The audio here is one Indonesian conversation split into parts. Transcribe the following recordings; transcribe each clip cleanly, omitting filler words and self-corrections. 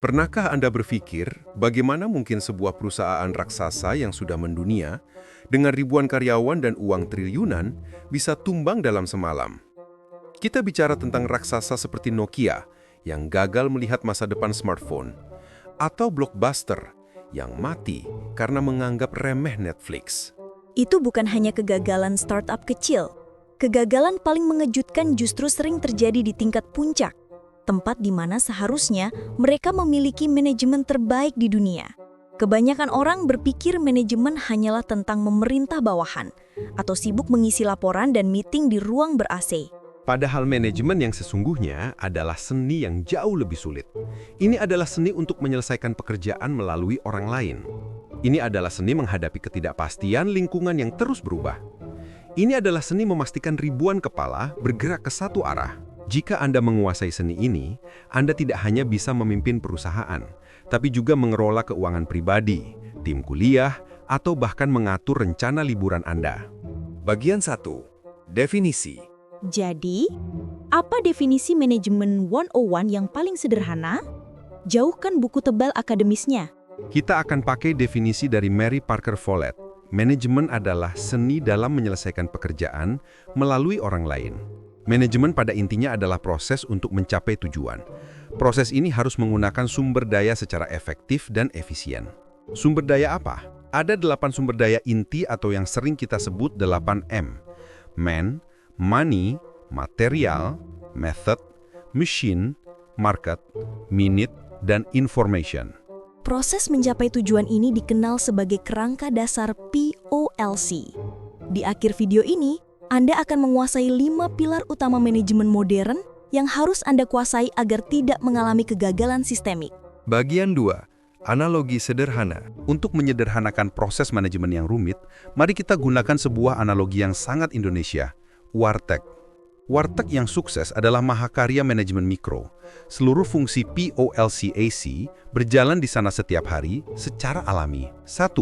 Pernahkah Anda berpikir bagaimana mungkin sebuah perusahaan raksasa yang sudah mendunia, dengan ribuan karyawan dan uang triliunan, bisa tumbang dalam semalam? Kita bicara tentang raksasa seperti Nokia yang gagal melihat masa depan smartphone, atau Blockbuster yang mati karena menganggap remeh Netflix. Itu bukan hanya kegagalan startup kecil. Kegagalan paling mengejutkan justru sering terjadi di tingkat puncak, tempat di mana seharusnya mereka memiliki manajemen terbaik di dunia. Kebanyakan orang berpikir manajemen hanyalah tentang memerintah bawahan, atau sibuk mengisi laporan dan meeting di ruang ber-AC. Padahal manajemen yang sesungguhnya adalah seni yang jauh lebih sulit. Ini adalah seni untuk menyelesaikan pekerjaan melalui orang lain. Ini adalah seni menghadapi ketidakpastian lingkungan yang terus berubah. Ini adalah seni memastikan ribuan kepala bergerak ke satu arah. Jika Anda menguasai seni ini, Anda tidak hanya bisa memimpin perusahaan, tapi juga mengelola keuangan pribadi, tim kuliah, atau bahkan mengatur rencana liburan Anda. Bagian 1. Definisi. Jadi, apa definisi manajemen 101 yang paling sederhana? Jauhkan buku tebal akademisnya. Kita akan pakai definisi dari Mary Parker Follett. Manajemen adalah seni dalam menyelesaikan pekerjaan melalui orang lain. Manajemen pada intinya adalah proses untuk mencapai tujuan. Proses ini harus menggunakan sumber daya secara efektif dan efisien. Sumber daya apa? Ada 8 sumber daya inti atau yang sering kita sebut 8M. Man, money, material, method, machine, market, minute, dan information. Proses mencapai tujuan ini dikenal sebagai kerangka dasar POLC. Di akhir video ini, Anda akan menguasai 5 pilar utama manajemen modern yang harus Anda kuasai agar tidak mengalami kegagalan sistemik. Bagian 2. Analogi sederhana. Untuk menyederhanakan proses manajemen yang rumit, mari kita gunakan sebuah analogi yang sangat Indonesia, Warteg. Warteg yang sukses adalah mahakarya manajemen mikro. Seluruh fungsi POLCAC berjalan di sana setiap hari secara alami. 1.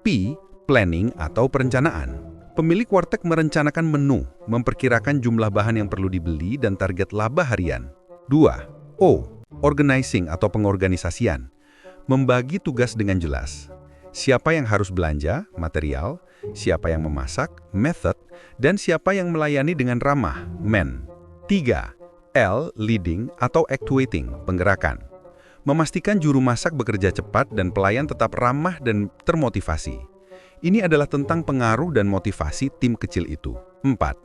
P. Planning atau perencanaan. Pemilik warteg merencanakan menu, memperkirakan jumlah bahan yang perlu dibeli dan target laba harian. 2. O. Organizing atau pengorganisasian. Membagi tugas dengan jelas. Siapa yang harus belanja, material, siapa yang memasak, method, dan siapa yang melayani dengan ramah, man. 3. L. Leading atau actuating, penggerakan. Memastikan juru masak bekerja cepat dan pelayan tetap ramah dan termotivasi. Ini adalah tentang pengaruh dan motivasi tim kecil itu. 4.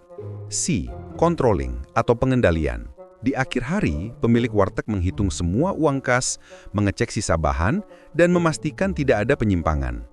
C. Controlling atau pengendalian. Di akhir hari, pemilik warteg menghitung semua uang kas, mengecek sisa bahan, dan memastikan tidak ada penyimpangan.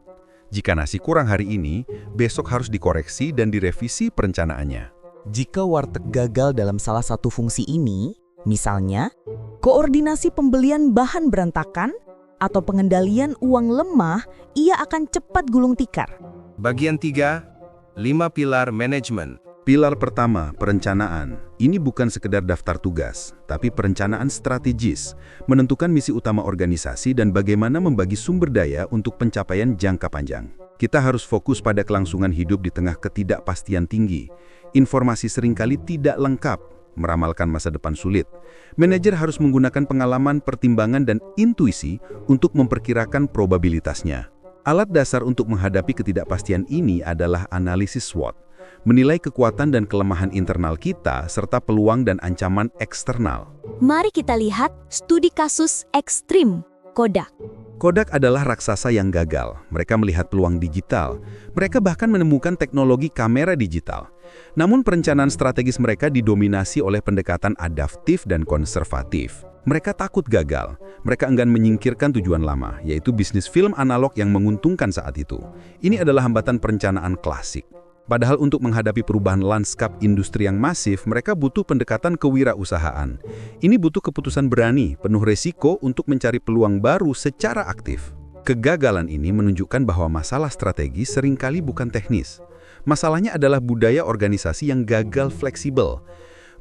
Jika nasi kurang hari ini, besok harus dikoreksi dan direvisi perencanaannya. Jika warteg gagal dalam salah satu fungsi ini, misalnya, koordinasi pembelian bahan berantakan, atau pengendalian uang lemah, ia akan cepat gulung tikar. Bagian 3. 5 pilar manajemen. Pilar pertama, perencanaan. Ini bukan sekedar daftar tugas, tapi perencanaan strategis, menentukan misi utama organisasi dan bagaimana membagi sumber daya untuk pencapaian jangka panjang. Kita harus fokus pada kelangsungan hidup di tengah ketidakpastian tinggi. Informasi seringkali tidak lengkap, meramalkan masa depan sulit. Manajer harus menggunakan pengalaman, pertimbangan, dan intuisi untuk memperkirakan probabilitasnya. Alat dasar untuk menghadapi ketidakpastian ini adalah analisis SWOT, menilai kekuatan dan kelemahan internal kita serta peluang dan ancaman eksternal. Mari kita lihat studi kasus ekstrim Kodak. Kodak adalah raksasa yang gagal. Mereka melihat peluang digital. Mereka bahkan menemukan teknologi kamera digital. Namun perencanaan strategis mereka didominasi oleh pendekatan adaptif dan konservatif. Mereka takut gagal. Mereka enggan menyingkirkan tujuan lama, yaitu bisnis film analog yang menguntungkan saat itu. Ini adalah hambatan perencanaan klasik. Padahal untuk menghadapi perubahan lanskap industri yang masif, mereka butuh pendekatan kewirausahaan. Ini butuh keputusan berani, penuh resiko untuk mencari peluang baru secara aktif. Kegagalan ini menunjukkan bahwa masalah strategi seringkali bukan teknis. Masalahnya adalah budaya organisasi yang gagal fleksibel.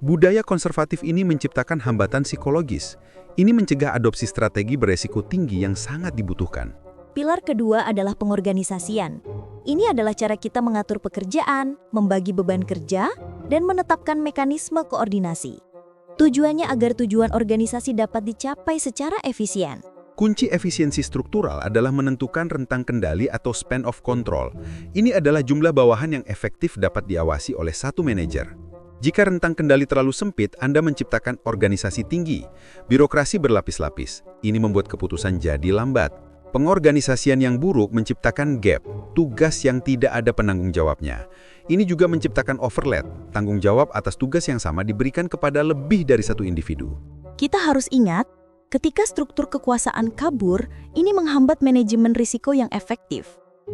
Budaya konservatif ini menciptakan hambatan psikologis. Ini mencegah adopsi strategi beresiko tinggi yang sangat dibutuhkan. Pilar kedua adalah pengorganisasian. Ini adalah cara kita mengatur pekerjaan, membagi beban kerja, dan menetapkan mekanisme koordinasi. Tujuannya agar tujuan organisasi dapat dicapai secara efisien. Kunci efisiensi struktural adalah menentukan rentang kendali atau span of control. Ini adalah jumlah bawahan yang efektif dapat diawasi oleh satu manajer. Jika rentang kendali terlalu sempit, Anda menciptakan organisasi tinggi. Birokrasi berlapis-lapis. Ini membuat keputusan jadi lambat. Pengorganisasian yang buruk menciptakan gap, tugas yang tidak ada penanggung jawabnya. Ini juga menciptakan overlap, tanggung jawab atas tugas yang sama diberikan kepada lebih dari satu individu. Kita harus ingat, ketika struktur kekuasaan kabur, ini menghambat manajemen risiko yang efektif.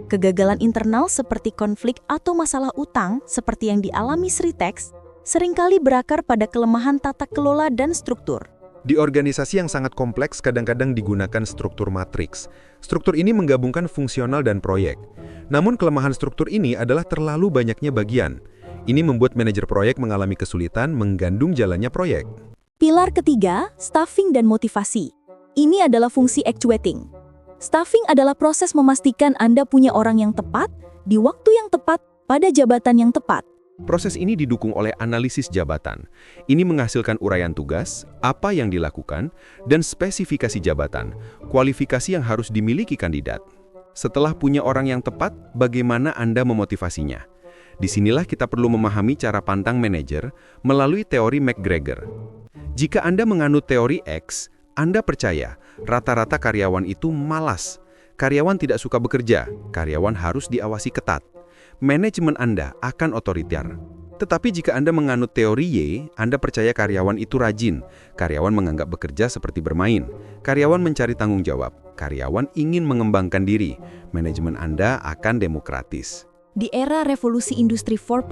Kegagalan internal seperti konflik atau masalah utang, seperti yang dialami Sritex, seringkali berakar pada kelemahan tata kelola dan struktur. Di organisasi yang sangat kompleks kadang-kadang digunakan struktur matriks. Struktur ini menggabungkan fungsional dan proyek. Namun kelemahan struktur ini adalah terlalu banyaknya bagian. Ini membuat manajer proyek mengalami kesulitan menggandung jalannya proyek. Pilar ketiga, staffing dan motivasi. Ini adalah fungsi actuating. Staffing adalah proses memastikan Anda punya orang yang tepat, di waktu yang tepat, pada jabatan yang tepat. Proses ini didukung oleh analisis jabatan. Ini menghasilkan uraian tugas, apa yang dilakukan, dan spesifikasi jabatan, kualifikasi yang harus dimiliki kandidat. Setelah punya orang yang tepat, bagaimana Anda memotivasinya? Disinilah kita perlu memahami cara pandang manajer melalui teori McGregor. Jika Anda menganut teori X, Anda percaya rata-rata karyawan itu malas. Karyawan tidak suka bekerja, karyawan harus diawasi ketat. Manajemen Anda akan otoriter. Tetapi jika Anda menganut teori Y, Anda percaya karyawan itu rajin. Karyawan menganggap bekerja seperti bermain. Karyawan mencari tanggung jawab. Karyawan ingin mengembangkan diri. Manajemen Anda akan demokratis. Di era revolusi industri 4.0,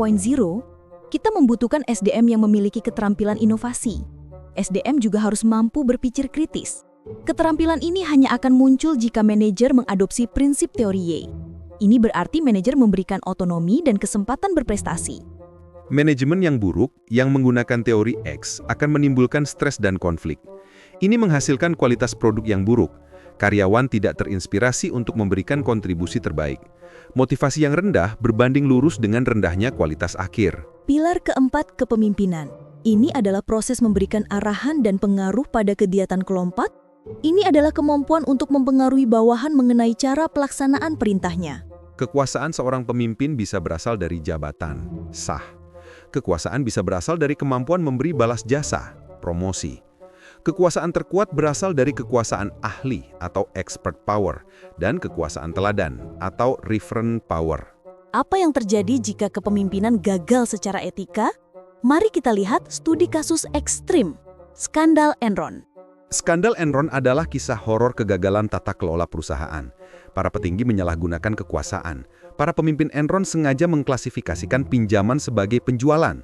kita membutuhkan SDM yang memiliki keterampilan inovasi. SDM juga harus mampu berpikir kritis. Keterampilan ini hanya akan muncul jika manajer mengadopsi prinsip teori Y. Ini berarti manajer memberikan otonomi dan kesempatan berprestasi. Manajemen yang buruk, yang menggunakan teori X, akan menimbulkan stres dan konflik. Ini menghasilkan kualitas produk yang buruk. Karyawan tidak terinspirasi untuk memberikan kontribusi terbaik. Motivasi yang rendah berbanding lurus dengan rendahnya kualitas akhir. Pilar keempat, kepemimpinan. Ini adalah proses memberikan arahan dan pengaruh pada kegiatan kelompok. Ini adalah kemampuan untuk mempengaruhi bawahan mengenai cara pelaksanaan perintahnya. Kekuasaan seorang pemimpin bisa berasal dari jabatan, sah. Kekuasaan bisa berasal dari kemampuan memberi balas jasa, promosi. Kekuasaan terkuat berasal dari kekuasaan ahli atau expert power, dan kekuasaan teladan atau referent power. Apa yang terjadi jika kepemimpinan gagal secara etika? Mari kita lihat studi kasus ekstrim, skandal Enron. Skandal Enron adalah kisah horor kegagalan tata kelola perusahaan. Para petinggi menyalahgunakan kekuasaan. Para pemimpin Enron sengaja mengklasifikasikan pinjaman sebagai penjualan.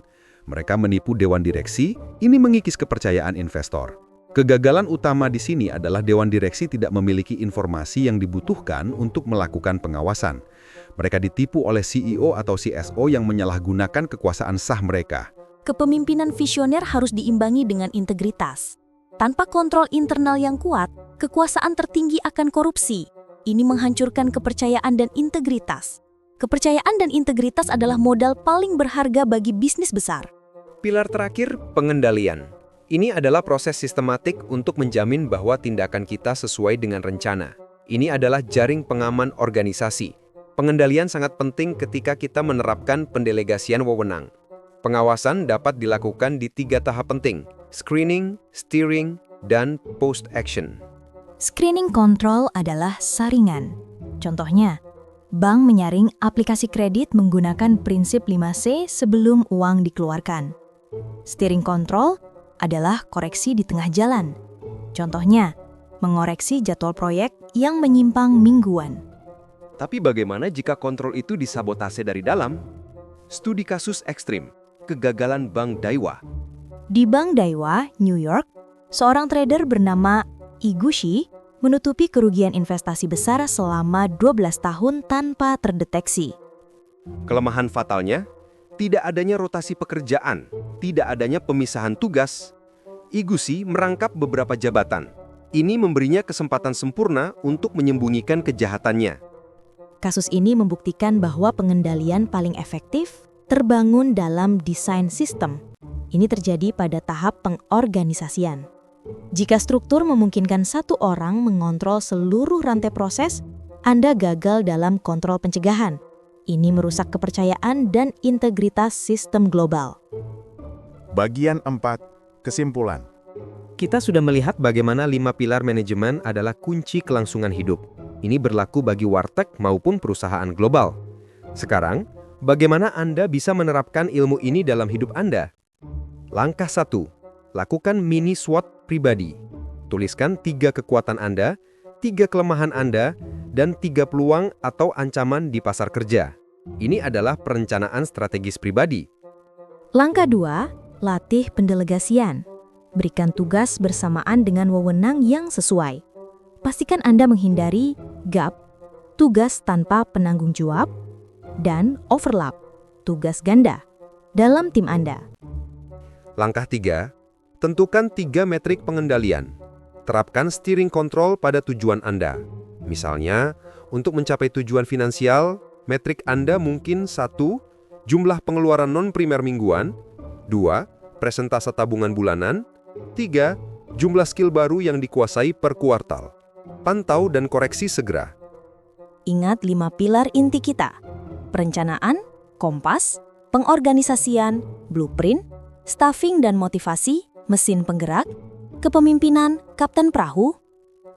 Mereka menipu dewan direksi, ini mengikis kepercayaan investor. Kegagalan utama di sini adalah dewan direksi tidak memiliki informasi yang dibutuhkan untuk melakukan pengawasan. Mereka ditipu oleh CEO atau CSO yang menyalahgunakan kekuasaan sah mereka. Kepemimpinan visioner harus diimbangi dengan integritas. Tanpa kontrol internal yang kuat, kekuasaan tertinggi akan korupsi. Ini menghancurkan kepercayaan dan integritas. Kepercayaan dan integritas adalah modal paling berharga bagi bisnis besar. Pilar terakhir, pengendalian. Ini adalah proses sistematik untuk menjamin bahwa tindakan kita sesuai dengan rencana. Ini adalah jaring pengaman organisasi. Pengendalian sangat penting ketika kita menerapkan pendelegasian wewenang. Pengawasan dapat dilakukan di 3 tahap penting: screening, steering, dan post-action. Screening control adalah saringan. Contohnya, bank menyaring aplikasi kredit menggunakan prinsip 5C sebelum uang dikeluarkan. Steering control adalah koreksi di tengah jalan. Contohnya, mengoreksi jadwal proyek yang menyimpang mingguan. Tapi bagaimana jika kontrol itu disabotase dari dalam? Studi kasus ekstrim, kegagalan Bank Daiwa. Di Bank Daiwa, New York, seorang trader bernama Iguchi menutupi kerugian investasi besar selama 12 tahun tanpa terdeteksi. Kelemahan fatalnya, tidak adanya rotasi pekerjaan, tidak adanya pemisahan tugas. Iguchi merangkap beberapa jabatan. Ini memberinya kesempatan sempurna untuk menyembunyikan kejahatannya. Kasus ini membuktikan bahwa pengendalian paling efektif terbangun dalam desain sistem. Ini terjadi pada tahap pengorganisasian. Jika struktur memungkinkan satu orang mengontrol seluruh rantai proses, Anda gagal dalam kontrol pencegahan. Ini merusak kepercayaan dan integritas sistem global. Bagian 4. Kesimpulan. Kita sudah melihat bagaimana 5 pilar manajemen adalah kunci kelangsungan hidup. Ini berlaku bagi warteg maupun perusahaan global. Sekarang, bagaimana Anda bisa menerapkan ilmu ini dalam hidup Anda? Langkah 1. Lakukan mini SWOT pribadi. Tuliskan 3 kekuatan Anda, 3 kelemahan Anda, dan 3 peluang atau ancaman di pasar kerja. Ini adalah perencanaan strategis pribadi. Langkah 2, latih pendelegasian. Berikan tugas bersamaan dengan wewenang yang sesuai. Pastikan Anda menghindari gap, tugas tanpa penanggung jawab, dan overlap, tugas ganda, dalam tim Anda. Langkah 3, tentukan 3 metrik pengendalian. Terapkan steering control pada tujuan Anda. Misalnya, untuk mencapai tujuan finansial, metrik Anda mungkin 1. Jumlah pengeluaran non-primer mingguan, 2. Presentase tabungan bulanan, 3. Jumlah skill baru yang dikuasai per kuartal. Pantau dan koreksi segera. Ingat 5 pilar inti kita: perencanaan, kompas, pengorganisasian, blueprint, staffing dan motivasi, mesin penggerak, kepemimpinan, kapten perahu,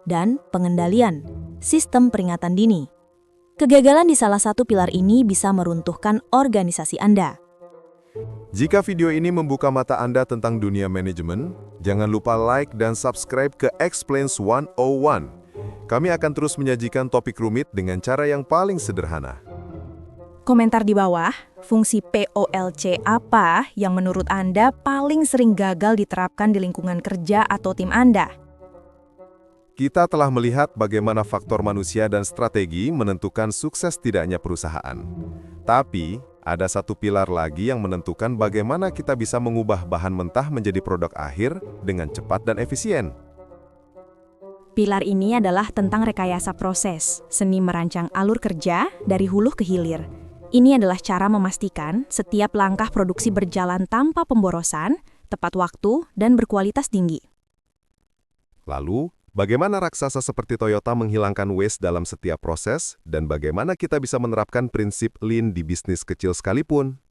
dan pengendalian, sistem peringatan dini. Kegagalan di salah satu pilar ini bisa meruntuhkan organisasi Anda. Jika video ini membuka mata Anda tentang dunia manajemen, jangan lupa like dan subscribe ke Explains 101. Kami akan terus menyajikan topik rumit dengan cara yang paling sederhana. Komentar di bawah, fungsi POLC apa yang menurut Anda paling sering gagal diterapkan di lingkungan kerja atau tim Anda? Kita telah melihat bagaimana faktor manusia dan strategi menentukan sukses tidaknya perusahaan. Tapi, ada satu pilar lagi yang menentukan bagaimana kita bisa mengubah bahan mentah menjadi produk akhir dengan cepat dan efisien. Pilar ini adalah tentang rekayasa proses, seni merancang alur kerja dari hulu ke hilir. Ini adalah cara memastikan setiap langkah produksi berjalan tanpa pemborosan, tepat waktu, dan berkualitas tinggi. Lalu, bagaimana raksasa seperti Toyota menghilangkan waste dalam setiap proses, dan bagaimana kita bisa menerapkan prinsip Lean di bisnis kecil sekalipun?